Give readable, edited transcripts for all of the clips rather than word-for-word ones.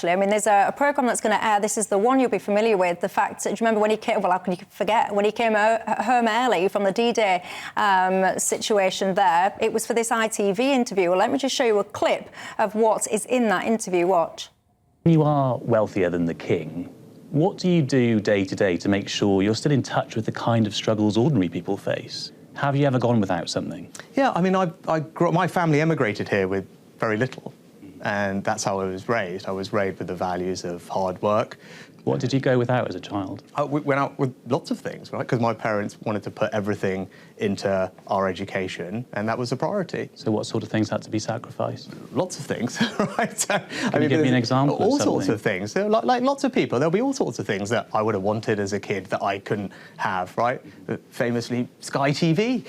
actually. I mean, there's a programme that's going to air. This is the one you'll be familiar with. The fact that, do you remember when he came, well, how can you forget, when he came home early from the D-Day situation there, it was for this ITV interview. Well, let me just show you a clip of what is in that interview. Watch. You are wealthier than the king. What do you do day to day to make sure you're still in touch with the kind of struggles ordinary people face? Have you ever gone without something? Yeah, I mean, my family emigrated here with very little, and that's how I was raised. I was raised with the values of hard work. What did you go without as a child? We went out with lots of things, right? Because my parents wanted to put everything into our education, and that was a priority. So what sort of things had to be sacrificed? Lots of things, right? So, Can you give me an example all of something? sorts of things. So, like lots of people, there'll be all sorts of things that I would have wanted as a kid that I couldn't have, right? Famously, Sky TV.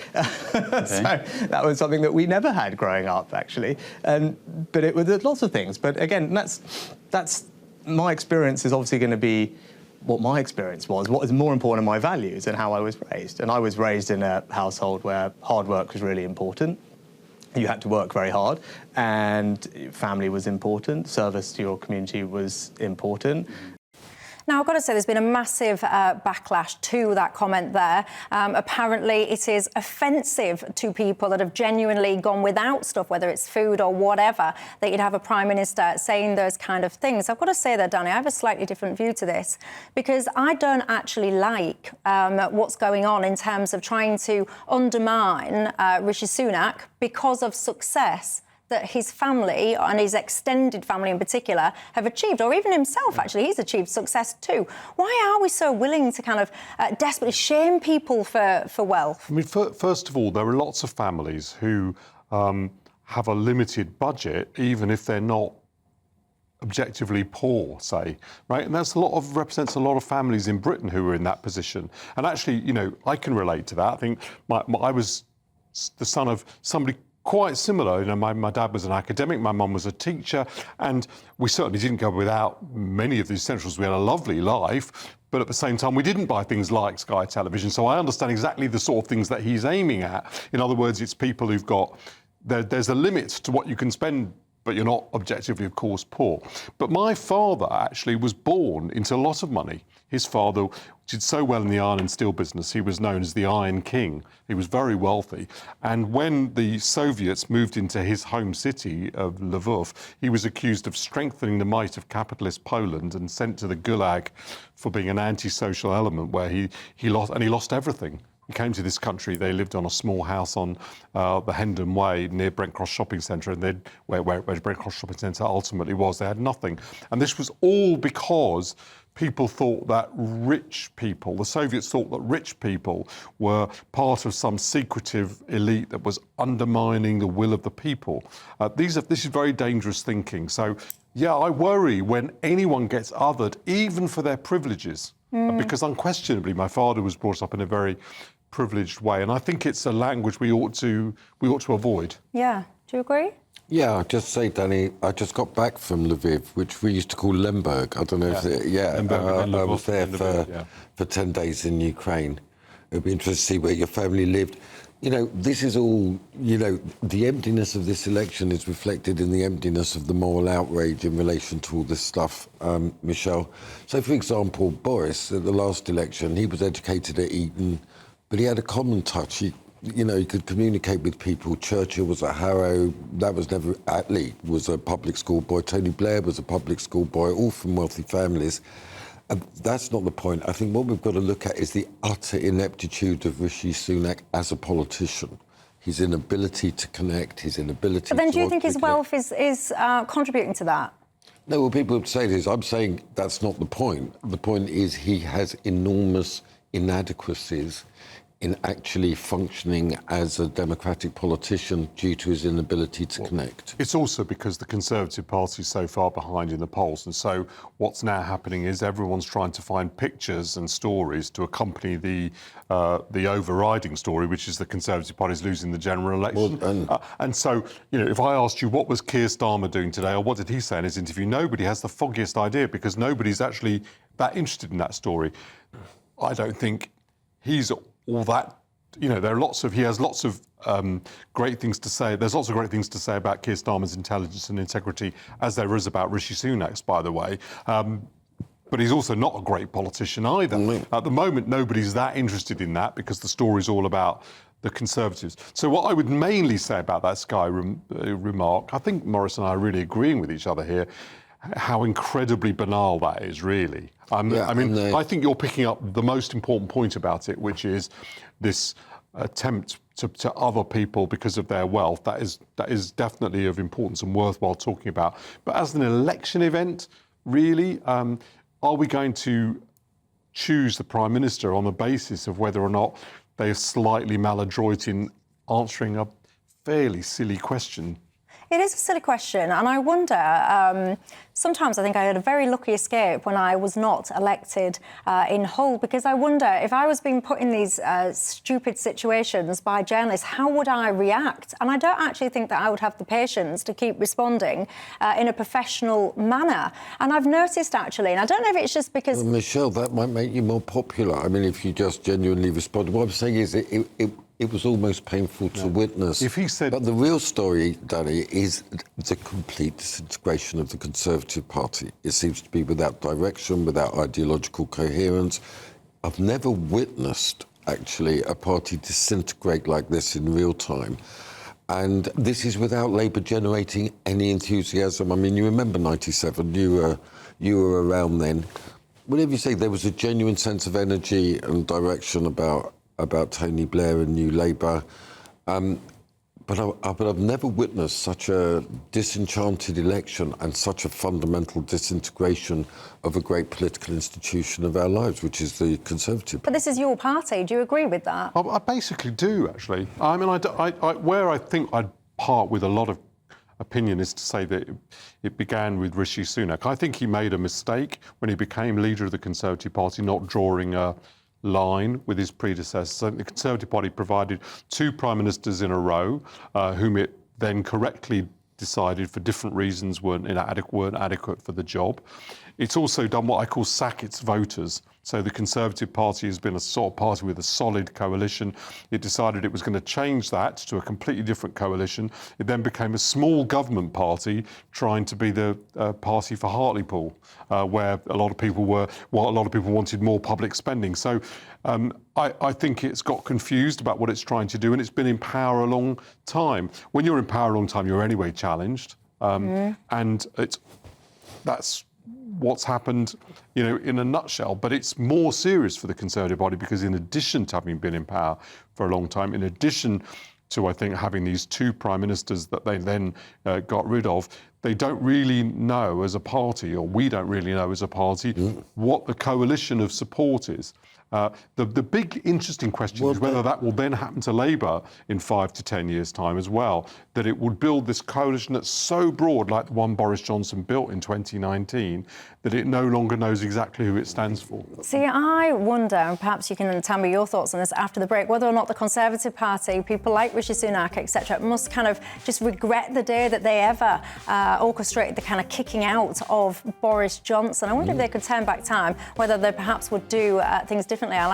Okay. So that was something that we never had growing up, actually. But it was lots of things. But again, that's my experience is obviously going to be what my experience was, what is more important in my values and how I was raised. And I was raised in a household where hard work was really important. You had to work very hard, and family was important, service to your community was important. Now, I've got to say, there's been a massive backlash to that comment there. Apparently, it is offensive to people that have genuinely gone without stuff, whether it's food or whatever, that you'd have a Prime Minister saying those kind of things. I've got to say that, Danny, I have a slightly different view to this, because I don't actually like what's going on in terms of trying to undermine Rishi Sunak because of success that his family, and his extended family in particular, have achieved, or even himself, actually, he's achieved success too. Why are we so willing to kind of desperately shame people for wealth? I mean, first of all, there are lots of families who have a limited budget, even if they're not objectively poor, say, right? And that's represents a lot of families in Britain who are in that position. And actually, you know, I can relate to that. I think I was the son of somebody quite similar. You know, my dad was an academic, my mum was a teacher, and we certainly didn't go without many of the essentials. We had a lovely life, but at the same time, we didn't buy things like Sky Television. So I understand exactly the sort of things that he's aiming at. In other words, it's people who've got, there's a limit to what you can spend, but you're not objectively, of course, poor. But my father actually was born into a lot of money. His father did so well in the iron and steel business. He was known as the Iron King. He was very wealthy. And when the Soviets moved into his home city of Lvov, he was accused of strengthening the might of capitalist Poland and sent to the Gulag for being an anti-social element, where he lost everything. He came to this country. They lived on a small house on the Hendon Way near Brent Cross Shopping Centre, and where Brent Cross Shopping Centre ultimately was. They had nothing. And this was all because people thought that rich people, the Soviets thought that rich people were part of some secretive elite that was undermining the will of the people. This is very dangerous thinking. So, yeah, I worry when anyone gets othered, even for their privileges, because unquestionably my father was brought up in a very privileged way, and I think it's a language we ought to avoid. Yeah, do you agree? Yeah, I'll just say, Danny, I just got back from Lviv, which we used to call Lemberg. I don't know if I was there for 10 days in Ukraine. It'd be interesting to see where your family lived. You know, this is all, you know, the emptiness of this election is reflected in the emptiness of the moral outrage in relation to all this stuff, Michelle. So, for example, Boris, at the last election, he was educated at Eton, but he had a common touch. He could communicate with people. Churchill was at Harrow. That was never... Attlee was a public school boy. Tony Blair was a public school boy, all from wealthy families. And that's not the point. I think what we've got to look at is the utter ineptitude of Rishi Sunak as a politician. His inability to connect, his inability to... But then do you think his wealth is contributing to that? No, well, people would say this. I'm saying that's not the point. The point is he has enormous inadequacies in actually functioning as a democratic politician due to his inability to connect. It's also because the Conservative Party is so far behind in the polls, and so what's now happening is everyone's trying to find pictures and stories to accompany the overriding story, which is the Conservative Party's losing the general election. Well, and so, you know, if I asked you what was Keir Starmer doing today, or what did he say in his interview, nobody has the foggiest idea, because nobody's actually that interested in that story. I don't think he's all that you know, he has lots of great things to say. There's lots of great things to say about Keir Starmer's intelligence and integrity, as there is about Rishi Sunak's, by the way. But he's also not a great politician either. At the moment, nobody's that interested in that because the story's all about the Conservatives. So what I would mainly say about that Sky remark, I think Maurice and I are really agreeing with each other here, how incredibly banal that is, really. I think you're picking up the most important point about it, which is this attempt to other people because of their wealth. That is definitely of importance and worthwhile talking about. But as an election event, really, are we going to choose the Prime Minister on the basis of whether or not they are slightly maladroit in answering a fairly silly question? It is a silly question, and I wonder, sometimes I think I had a very lucky escape when I was not elected in Hull, because I wonder if I was being put in these stupid situations by journalists, how would I react? And I don't actually think that I would have the patience to keep responding in a professional manner. And I've noticed, actually, and I don't know if it's just because... Well, Michelle, that might make you more popular. I mean, if you just genuinely respond. What I'm saying is it was almost painful to witness. If he said... But the real story, Danny, is the complete disintegration of the Conservative Party. It seems to be without direction, without ideological coherence. I've never witnessed, actually, a party disintegrate like this in real time. And this is without Labour generating any enthusiasm. I mean, you remember 97, you were around then. Whatever you say, there was a genuine sense of energy and direction about Tony Blair and New Labour. But I've never witnessed such a disenchanted election and such a fundamental disintegration of a great political institution of our lives, which is the Conservative Party. But this is your party. Do you agree with that? I basically do, actually. I mean, where I think I'd part with a lot of opinion is to say that it began with Rishi Sunak. I think he made a mistake when he became leader of the Conservative Party, not drawing a line with his predecessors. So the Conservative Party provided two prime ministers in a row, whom it then correctly decided for different reasons weren't adequate for the job. It's also done what I call sack its voters. So the Conservative Party has been a sort of party with a solid coalition. It decided it was going to change that to a completely different coalition. It then became a small government party trying to be the party for Hartlepool, where a lot of people wanted more public spending. So I think it's got confused about what it's trying to do, and it's been in power a long time. When you're in power a long time, you're anyway challenged, and that's what's happened, you know, in a nutshell. But it's more serious for the Conservative Party because in addition to having been in power for a long time, in addition to, I think, having these two prime ministers that they then got rid of, they don't really know as a party, or we don't really know as a party, what the coalition of support is. The big interesting question is whether that will then happen to Labour in 5 to 10 years' time as well, that it would build this coalition that's so broad, like the one Boris Johnson built in 2019, that it no longer knows exactly who it stands for. See, I wonder, and perhaps you can tell me your thoughts on this after the break, whether or not the Conservative Party, people like Rishi Sunak, etc., must kind of just regret the day that they ever orchestrated the kind of kicking out of Boris Johnson. I wonder if they could turn back time, whether they perhaps would do things differently. I'll